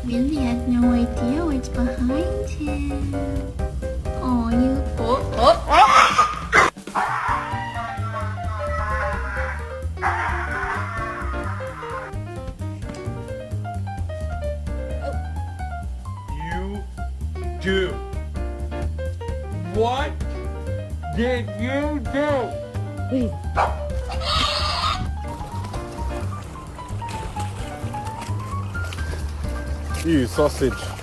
Billy had no idea what's behind him. Oh, you. You do. What did you do? You sausage.